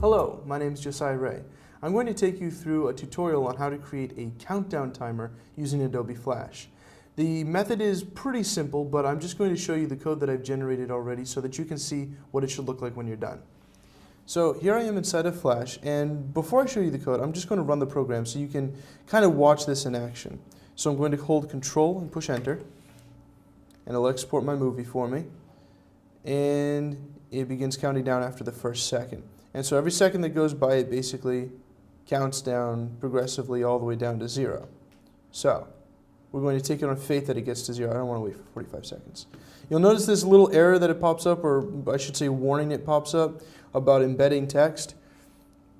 Hello, my name is Josiah Ray. I'm going to take you through a tutorial on how to create a countdown timer using Adobe Flash. The method is pretty simple, but I'm just going to show you the code that I've generated already so that you can see what it should look like when you're done. So here I am inside of Flash, and before I show you the code, I'm just going to run the program so you can kind of watch this in action. So I'm going to hold Control and push Enter, and it'll export my movie for me, and it begins counting down after the first second. And so every second that goes by, it basically counts down progressively all the way down to 0. So we're going to take it on faith that it gets to 0. I don't want to wait for 45 seconds. You'll notice this little error that it pops up, or I should say warning it pops up, about embedding text.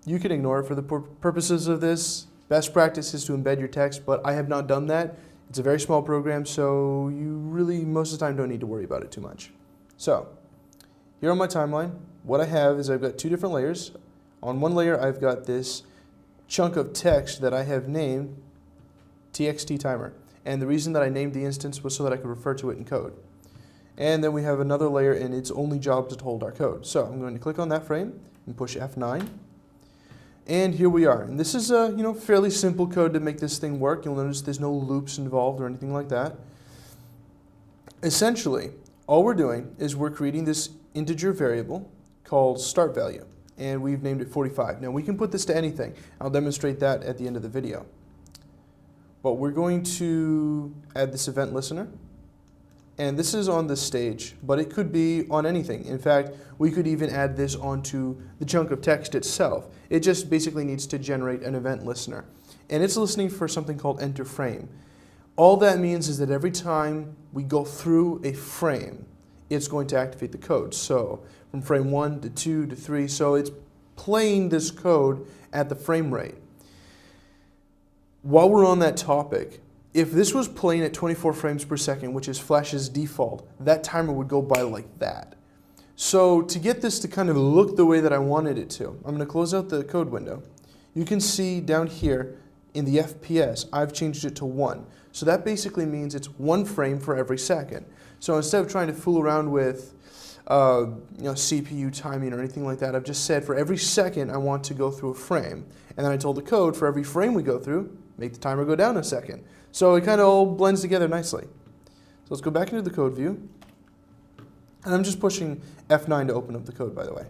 You can ignore it for the purposes of this. Best practice is to embed your text, but I have not done that. It's a very small program, so you really, most of the time, don't need to worry about it too much. So here on my timeline, what I have is I've got two different layers. On one layer, I've got this chunk of text that I have named TXT timer. And the reason that I named the instance was so that I could refer to it in code. And then we have another layer, and its only job is to hold our code. So I'm going to click on that frame and push F9. And here we are. And this is a fairly simple code to make this thing work. You'll notice there's no loops involved or anything like that. Essentially, all we're doing is we're creating this integer variable called start value, and we've named it 45. Now we can put this to anything. I'll demonstrate that at the end of the video. But we're going to add this event listener, and this is on this stage, but it could be on anything. In fact, we could even add this onto the chunk of text itself. It just basically needs to generate an event listener, and it's listening for something called enter frame. All that means is that every time we go through a frame, it's going to activate the code. So from frame 1 to 2 to 3, so it's playing this code at the frame rate. While we're on that topic, if this was playing at 24 frames per second, which is Flash's default, that timer would go by like that. So to get this to kind of look the way that I wanted it to, I'm going to close out the code window. You can see down here in the FPS, I've changed it to 1. So that basically means it's 1 frame for every second. So instead of trying to fool around with CPU timing or anything like that, I've just said for every second I want to go through a frame. And then I told the code for every frame we go through, make the timer go down a second. So it kind of all blends together nicely. So let's go back into the code view. And I'm just pushing F9 to open up the code, by the way.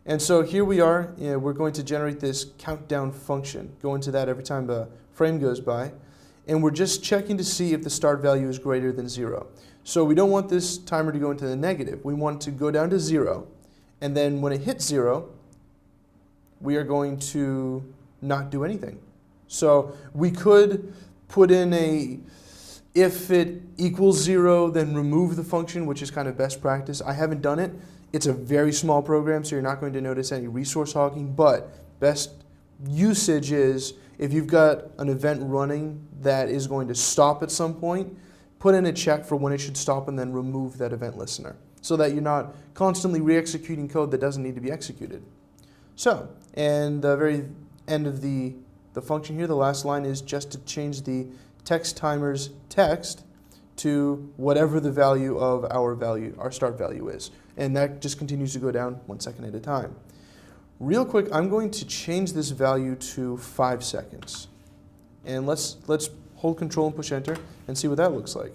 And so here we are. We're going to generate this countdown function. Go into that every time the frame goes by. And we're just checking to see if the start value is greater than 0. So we don't want this timer to go into the negative. We want it to go down to 0. And then when it hits 0, we are going to not do anything. So we could put in a if it equals 0, then remove the function, which is kind of best practice. I haven't done it. It's a very small program, so you're not going to notice any resource hogging, but best usage is if you've got an event running that is going to stop at some point, put in a check for when it should stop and then remove that event listener so that you're not constantly re-executing code that doesn't need to be executed. So, and the very end of the function here, the last line is just to change the text timer's text to whatever the value of our start value is. And that just continues to go down 1 second at a time. Real quick, I'm going to change this value to 5 seconds. And let's hold Control and push Enter and see what that looks like.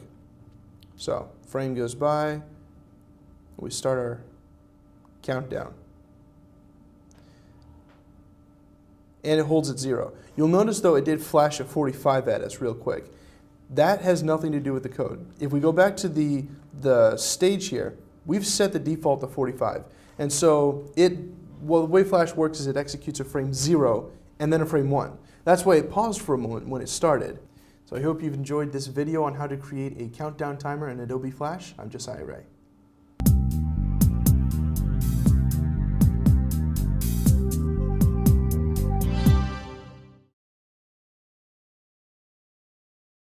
So, frame goes by, we start our countdown. And it holds at 0. You'll notice though it did flash a 45 at us real quick. That has nothing to do with the code. If we go back to the stage here, we've set the default to 45. And so the way Flash works is it executes a frame 0 and then a frame 1. That's why it paused for a moment when it started. So I hope you've enjoyed this video on how to create a countdown timer in Adobe Flash. I'm Josiah Ray.